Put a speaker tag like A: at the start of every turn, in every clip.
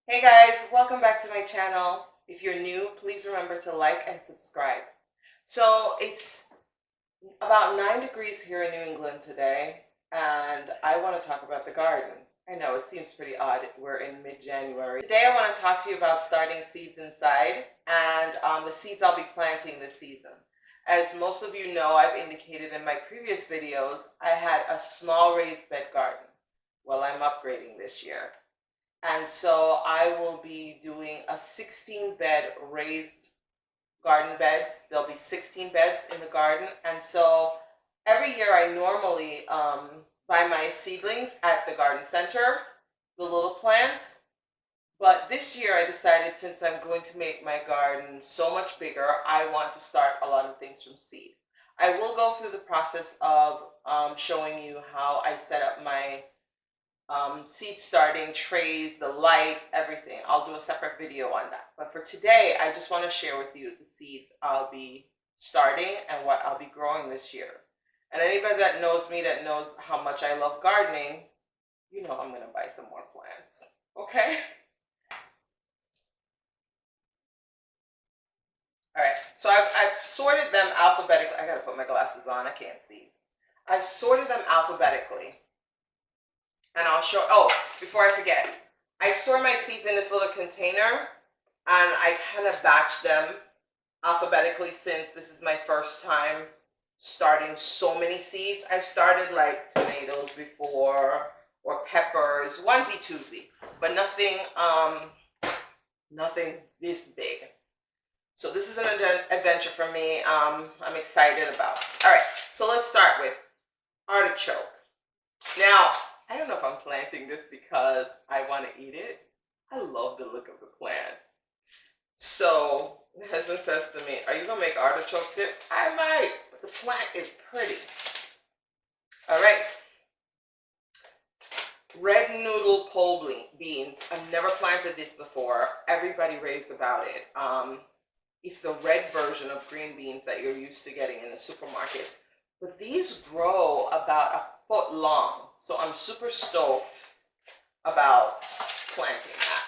A: Hey guys, welcome back to my channel. If you're new, please remember to like and subscribe. So it's about 9 degrees here in New England today, and I want to talk about the garden. I know it seems pretty odd. We're in mid-January. Today I want to talk to you about starting seeds inside and the seeds I'll be planting this season. As most of you know, I've indicated in my previous videos, I had a small raised bed garden. Well, I'm upgrading this year. And so I will be doing a 16 bed raised garden beds. There'll be 16 beds in the garden. And so every year I normally buy my seedlings at the garden center, the little plants. But this year I decided, since I'm going to make my garden so much bigger, I want to start a lot of things from seed. I will go through the process of showing you how I set up my seed starting, trays, the light, everything. I'll do a separate video on that. But for today, I just want to share with you the seeds I'll be starting and what I'll be growing this year. And anybody that knows me, that knows how much I love gardening, you know I'm going to buy some more plants. Okay? All right. So I've sorted them alphabetically. I got to put my glasses on. I can't see. I've sorted them alphabetically. And I'll show, oh, before I forget, I store my seeds in this little container, and I kind of batch them alphabetically since this is my first time starting so many seeds. I've started like tomatoes before, or peppers, onesie twosie, but nothing this big. So this is an adventure for me. I'm excited about. All right, so let's start with artichoke. Now, I don't know if I'm planting this because I want to eat it. I love the look of the plant. So my husband says to me, "Are you going to make artichoke dip?" I might, but the plant is pretty. All right. Red noodle pole beans. I've never planted this before. Everybody raves about it. It's the red version of green beans that you're used to getting in the supermarket. But these grow about a foot long. So I'm super stoked about planting that.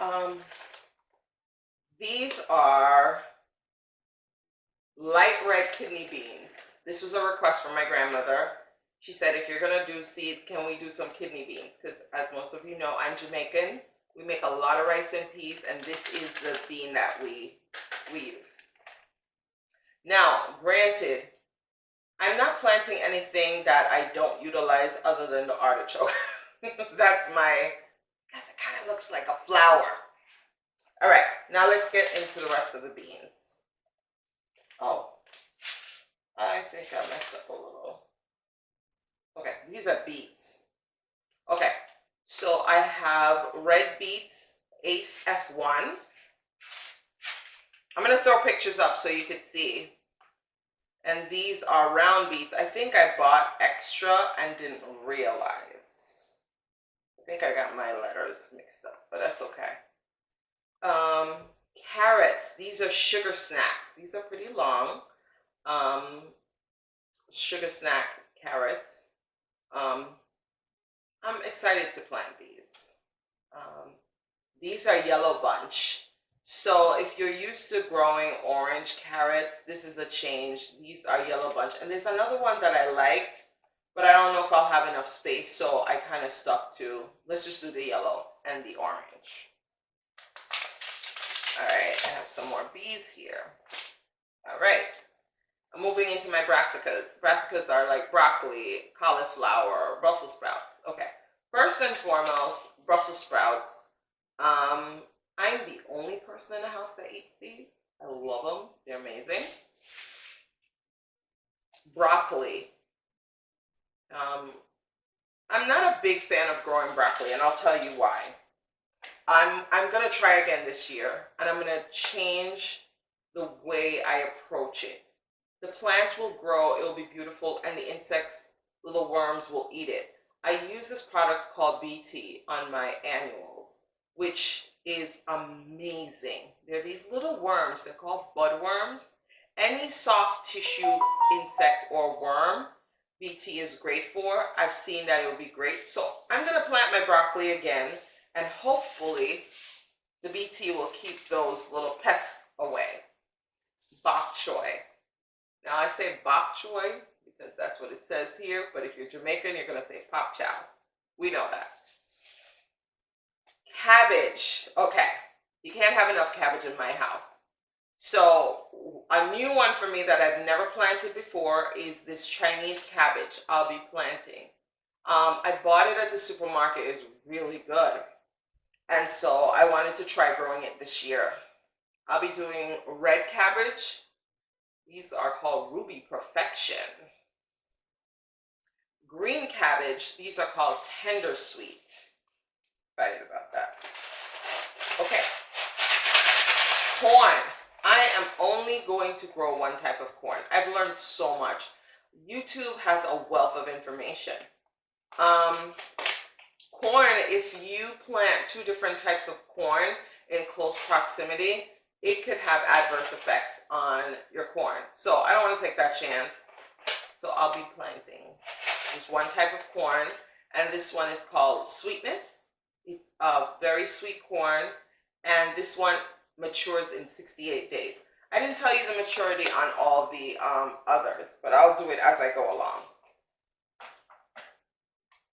A: Okay. These are light red kidney beans. This was a request from my grandmother. She said, if you're going to do seeds, can we do some kidney beans? Because as most of you know, I'm Jamaican. We make a lot of rice and peas, and this is the bean that we use. Now, granted, I'm not planting anything that I don't utilize other than the artichoke. That's because it kind of looks like a flower. All right, now let's get into the rest of the beans. Oh, I think I messed up a little. Okay, these are beets. Okay, so I have red beets, Ace F1. I'm going to throw pictures up so you could see. And these are round beets. I think I bought extra and didn't realize. I think I got my letters mixed up, but that's okay. Carrots. These are sugar snacks. These are pretty long. Sugar snack carrots. I'm excited to plant these. These are yellow bunch. So if you're used to growing orange carrots, this is a change. These are yellow bunch. And there's another one that I liked, but I don't know if I'll have enough space, so I kind of stuck to, let's just do the yellow and the orange. All right, I have some more bees here. All right, I'm moving into my brassicas. Brassicas are like broccoli, cauliflower, Brussels sprouts. Okay, first and foremost, Brussels sprouts. I'm the only person in the house that eats these. I love them. They're amazing. Broccoli. I'm not a big fan of growing broccoli, and I'll tell you why. I'm going to try again this year, and I'm going to change the way I approach it. The plants will grow, it will be beautiful, and the insects, little worms, will eat it. I use this product called BT on my annuals, which is amazing. They're these little worms. They're called budworms. Any soft tissue insect or worm BT is great for. I've seen that it would be great. So I'm going to plant my broccoli again, and hopefully the BT will keep those little pests away. Bok Choy. Now I say Bok Choy because that's what it says here, but if you're Jamaican, you're going to say Pop Chow. We know that. Cabbage. Okay, you can't have enough cabbage in my house. So a new one for me that I've never planted before is this Chinese cabbage I'll be planting. I bought it at the supermarket. It's really good. And so I wanted to try growing it this year. I'll be doing red cabbage. These are called Ruby Perfection. Green cabbage. These are called Tender Sweet. Excited about that. Okay. Corn. I am only going to grow one type of corn. I've learned so much. YouTube has a wealth of information. Corn, if you plant two different types of corn in close proximity, it could have adverse effects on your corn. So I don't want to take that chance. So I'll be planting just one type of corn, and this one is called Sweetness. It's a very sweet corn, and this one matures in 68 days. I didn't tell you the maturity on all the others, but I'll do it as I go along.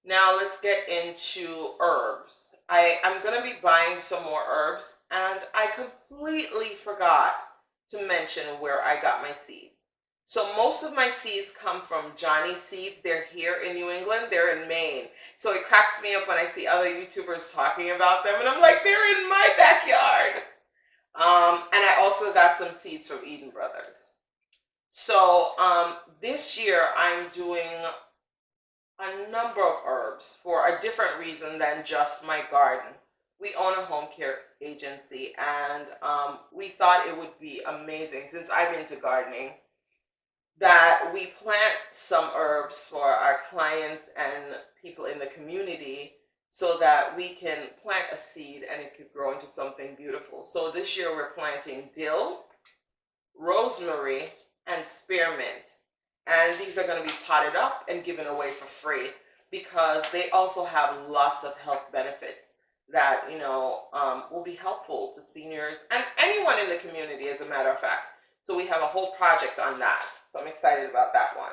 A: Now let's get into herbs. I'm going to be buying some more herbs, and I completely forgot to mention where I got my seeds. So most of my seeds come from Johnny Seeds. They're here in New England. They're in Maine. So it cracks me up when I see other YouTubers talking about them, and I'm like, they're in my backyard. And I also got some seeds from Eden Brothers. So this year I'm doing a number of herbs for a different reason than just my garden. We own a home care agency, and we thought it would be amazing, since I'm into gardening, that we plant some herbs for our clients and people in the community so that we can plant a seed and it could grow into something beautiful. So this year we're planting dill, rosemary, and spearmint. And these are going to be potted up and given away for free because they also have lots of health benefits that, will be helpful to seniors and anyone in the community, as a matter of fact. So we have a whole project on that. So I'm excited about that one.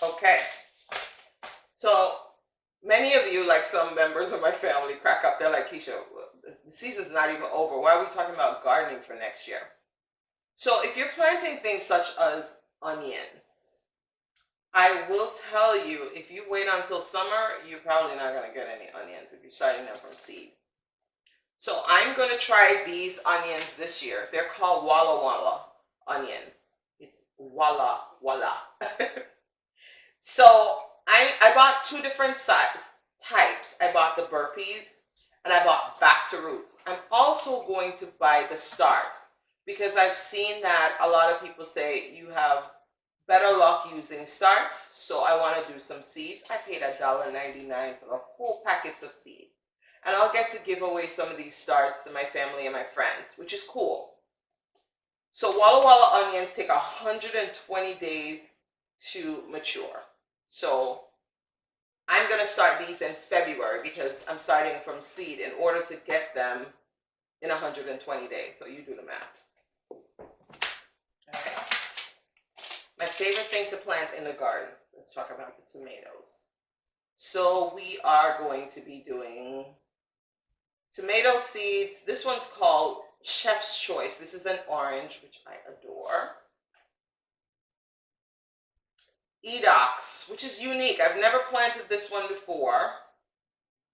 A: Okay. So many of you, like some members of my family, crack up. They're like, Keisha, the season's not even over. Why are we talking about gardening for next year? So if you're planting things such as onions, I will tell you, if you wait until summer, you're probably not going to get any onions if you're starting them from seed. So I'm going to try these onions this year. They're called Walla Walla onions. It's Walla Walla. So I bought two different types. I bought the burpees and I bought back to roots. I'm also going to buy the starts because I've seen that a lot of people say you have better luck using starts. So I want to do some seeds. I paid $1.99 for the whole packets of seeds. And I'll get to give away some of these starts to my family and my friends, which is cool. So Walla Walla onions take 120 days to mature. So I'm going to start these in February because I'm starting from seed in order to get them in 120 days. So you do the math. Okay. My favorite thing to plant in the garden. Let's talk about the tomatoes. So we are going to be doing tomato seeds. This one's called Chef's Choice. This is an orange, which I adore. Edox, which is unique. I've never planted this one before,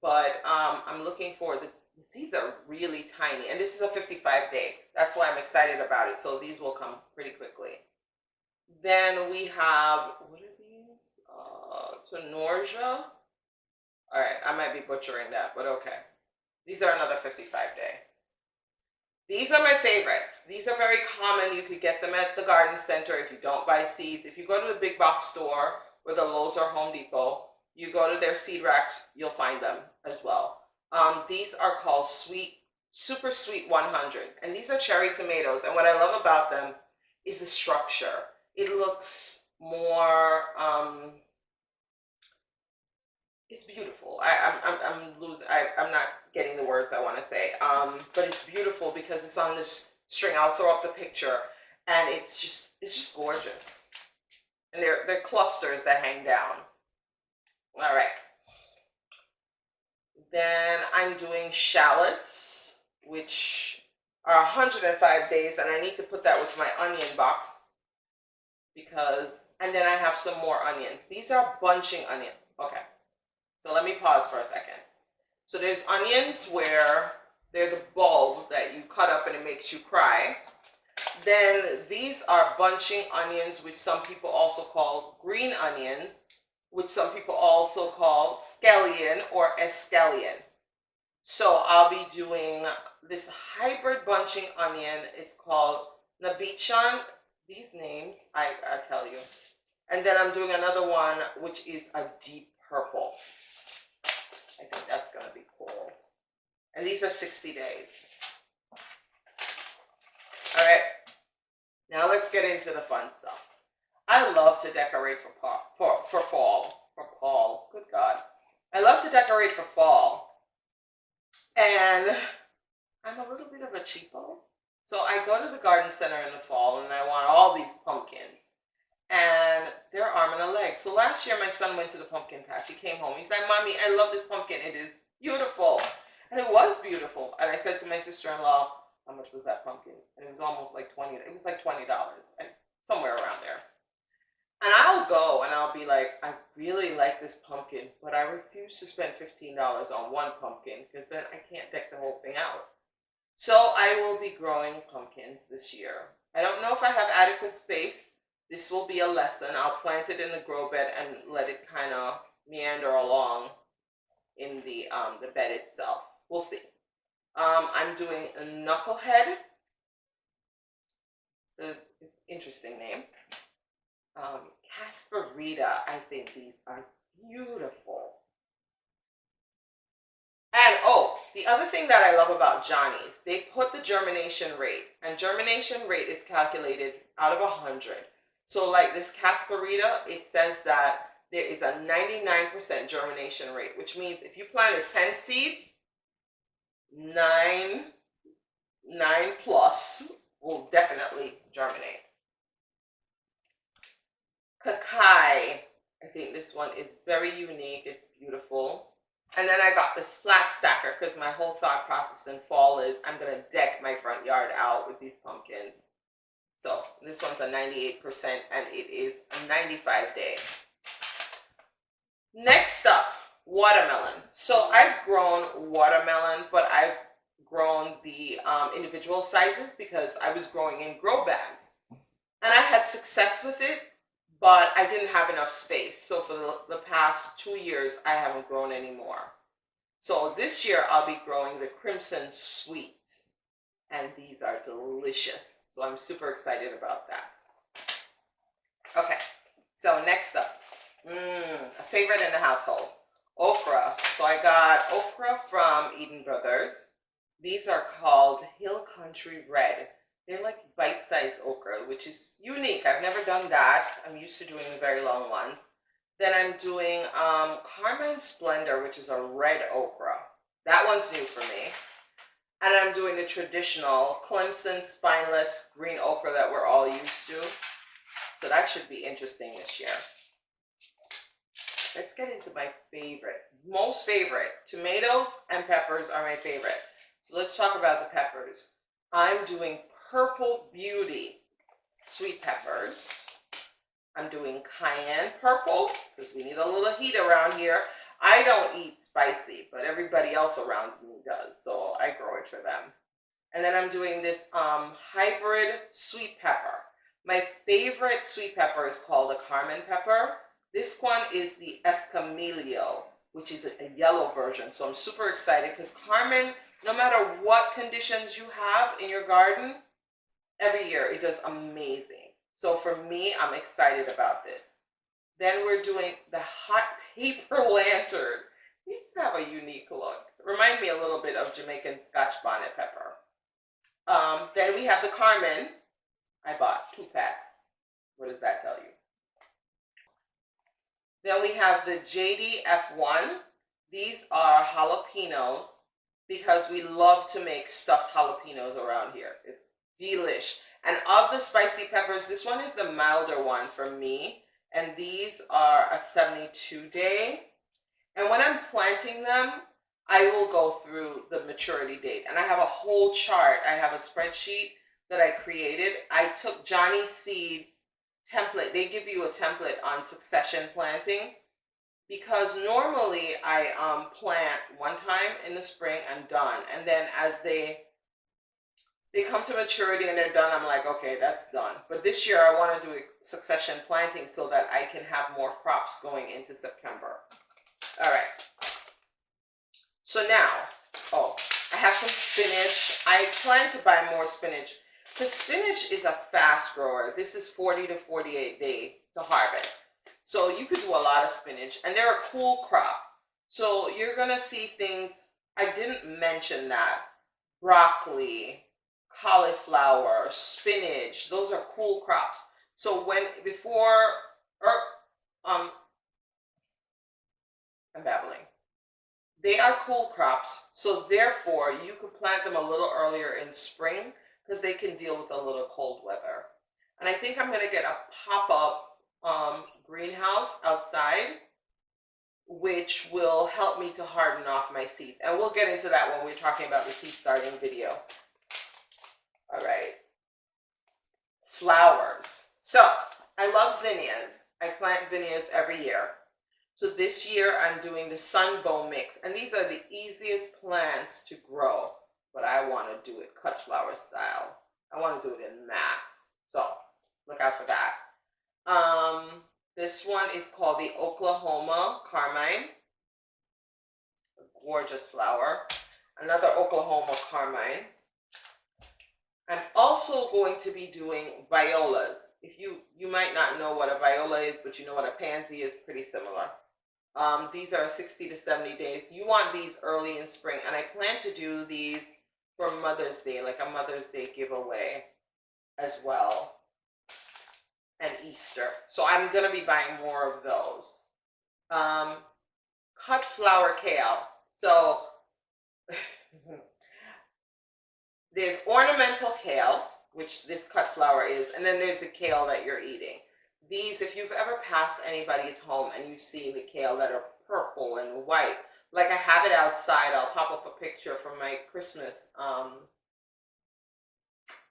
A: but I'm looking for the seeds are really tiny, and this is a 55-day. That's why I'm excited about it. So these will come pretty quickly. Then we have, what are these? Tenorgia. All right, I might be butchering that, but okay. These are another 55-day. These are my favorites. These are very common. You could get them at the garden center if you don't buy seeds. If you go to the big box store, whether Lowe's or Home Depot, you go to their seed racks, you'll find them as well. These are called sweet Super Sweet 100. And these are cherry tomatoes. And what I love about them is the structure. It looks more, it's beautiful. I'm not getting the words I want to say. But it's beautiful because it's on this string. I'll throw up the picture, and it's just gorgeous. And they're clusters that hang down. All right. Then I'm doing shallots, which are 105 days, and I need to put that with my onion box because, and then I have some more onions. These are bunching onions. Okay. So let me pause for a second. So there's onions where they're the bulb that you cut up and it makes you cry. Then these are bunching onions, which some people also call green onions, which some people also call scallion or escallion. So I'll be doing this hybrid bunching onion. It's called Nabichan. These names, I tell you. And then I'm doing another one, which is a deep purple. I think that's going to be cool. And these are 60 days. All right. Now let's get into the fun stuff. I love to decorate for fall. Good God. I love to decorate for fall. And I'm a little bit of a cheapo. So I go to the garden center in the fall and I want all these pumpkins. And they're arm and a leg. So last year my son went to the pumpkin patch. He came home. He's like, Mommy, I love this pumpkin. It is beautiful. And it was beautiful. And I said to my sister-in-law, how much was that pumpkin? And it was almost like $20. It was like $20, somewhere around there. And I'll go and I'll be like, I really like this pumpkin, but I refuse to spend $15 on one pumpkin because then I can't deck the whole thing out. So I will be growing pumpkins this year. I don't know if I have adequate space. This will be a lesson. I'll plant it in the grow bed and let it kind of meander along in the bed itself. We'll see. I'm doing a knucklehead. Interesting name. Casperita. I think these are beautiful. And oh, the other thing that I love about Johnny's, they put the germination rate, and germination rate is calculated out of 100. So like this Casperita, it says that there is a 99% germination rate, which means if you planted 10 seeds, 9 plus will definitely germinate. Kakai, I think this one is very unique. It's beautiful. And then I got this flat stacker because my whole thought process in fall is I'm going to deck my front yard out with these pumpkins. So this one's a 98% and it is a 95 day. Next up, watermelon. So I've grown watermelon, but I've grown the individual sizes because I was growing in grow bags. And I had success with it, but I didn't have enough space. So for the past 2 years, I haven't grown anymore. So this year, I'll be growing the Crimson Sweet. And these are delicious. So I'm super excited about that. Okay, so next up, a favorite in the household, okra. So I got okra from Eden Brothers. These are called Hill Country Red. They're like bite-sized okra, which is unique. I've never done that. I'm used to doing the very long ones. Then I'm doing Carmine Splendor, which is a red okra. That one's new for me. And I'm doing the traditional Clemson spineless green okra that we're all used to. So that should be interesting this year. Let's get into my favorite, most favorite. Tomatoes and peppers are my favorite. So let's talk about the peppers. I'm doing Purple Beauty sweet peppers. I'm doing cayenne purple because we need a little heat around here. I don't eat spicy, but everybody else around me does, so I grow it for them. And then I'm doing this hybrid sweet pepper. My favorite sweet pepper is called a Carmine pepper. This one is the Escamillo, which is a yellow version. So I'm super excited because Carmine, no matter what conditions you have in your garden, every year it does amazing. So for me, I'm excited about this. Then we're doing the hot paper lantern. These have a unique look. Remind me a little bit of Jamaican Scotch bonnet pepper. Then we have the Carmine. I bought 2 packs. What does that tell you? Then we have the JDF1. These are jalapenos because we love to make stuffed jalapenos around here. It's delish. And of the spicy peppers, this one is the milder one for me. And these are a 72-day. And when I'm planting them, I will go through the maturity date. And I have a whole chart. I have a spreadsheet that I created. I took Johnny Seed's template. They give you a template on succession planting because normally I plant one time in the spring and done. And then as they come to maturity and they're done, I'm like, okay, that's done. But this year I want to do succession planting so that I can have more crops going into September. All right. So now, I have some spinach. I plan to buy more spinach because spinach is a fast grower. This is 40 to 48 days to harvest. So you could do a lot of spinach and they're a cool crop. So you're going to see things, I didn't mention that, broccoli, cauliflower, spinach, those are cool crops. So I'm babbling. They are cool crops, so therefore you could plant them a little earlier in spring because they can deal with a little cold weather. And I think I'm going to get a pop-up greenhouse outside, which will help me to harden off my seeds. And we'll get into that when we're talking about the seed starting video. All right. Flowers. So I love zinnias. I plant zinnias every year. So this year I'm doing the sunbow mix, and these are the easiest plants to grow, but I want to do it cut flower style. I want to do it in mass. So look out for that. This one is called the Oklahoma Carmine. A gorgeous flower. Another Oklahoma Carmine. I'm also going to be doing violas. If you might not know what a viola is, but you know what a pansy is, pretty similar. These are 60 to 70 days. You want these early in spring, and I plan to do these for Mother's Day, like a Mother's Day giveaway as well, and Easter. So I'm going to be buying more of those. Cut flower kale. So there's ornamental kale, which this cut flower is, and then there's the kale that you're eating. These, if you've ever passed anybody's home and you see the kale that are purple and white, like I have it outside, I'll pop up a picture from my Christmas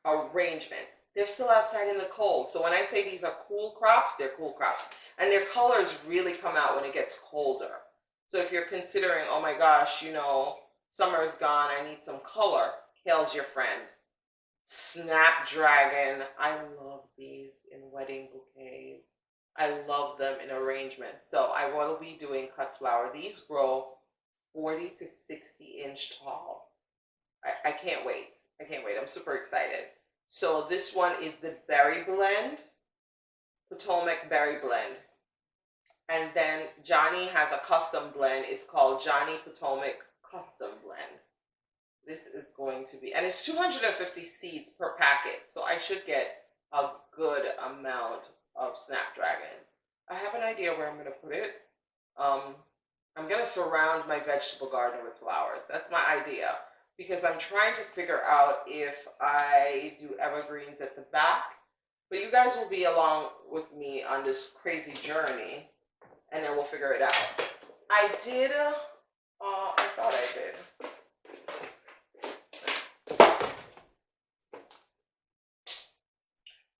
A: arrangements. They're still outside in the cold. So when I say these are cool crops, they're cool crops. And their colors really come out when it gets colder. So if you're considering, oh my gosh, summer's gone, I need some color, kale's your friend. Snapdragon, I love these in wedding bouquets. I love them in arrangements. So I will be doing cut flower. These grow 40 to 60 inch tall. I can't wait. I can't wait. I'm super excited. So this one is the berry blend, Potomac berry blend. And then Johnny has a custom blend. It's called Johnny Potomac Custom Blend. This is going to be, and it's 250 seeds per packet, so I should get a good amount of snapdragons. I have an idea where I'm going to put it. I'm going to surround my vegetable garden with flowers. That's my idea, because I'm trying to figure out if I do evergreens at the back. But you guys will be along with me on this crazy journey, and then we'll figure it out. I thought I did.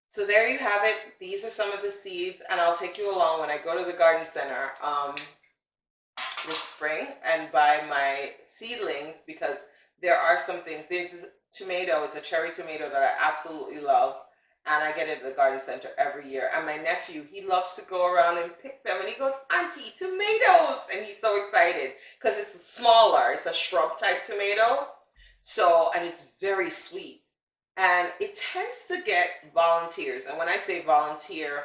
A: So there you have it. These are some of the seeds, and I'll take you along when I go to the garden center this spring and buy my seedlings, because there are some things. There's this tomato. It's a cherry tomato that I absolutely love, and I get it at the garden center every year. And my nephew, he loves to go around and pick them, and he goes, "Auntie, tomatoes!" And he's so excited because it's smaller. It's a shrub type tomato, and it's very sweet. And it tends to get volunteers. And when I say volunteer,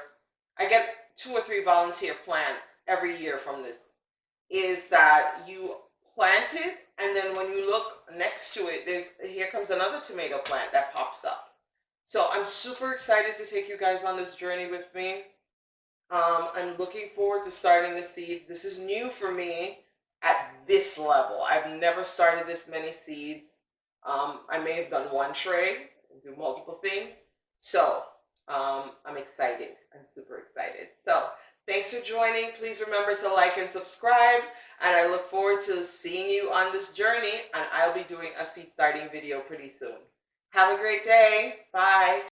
A: I get 2 or 3 volunteer plants every year from this. Is that you plant it And then when you look next to it, here comes another tomato plant that pops up. So I'm super excited to take you guys on this journey with me. I'm looking forward to starting the seeds. This is new for me at this level. I've never started this many seeds. I may have done one tray and do multiple things. So I'm excited. I'm super excited. So thanks for joining. Please remember to like and subscribe. And I look forward to seeing you on this journey. And I'll be doing a seed starting video pretty soon. Have a great day. Bye.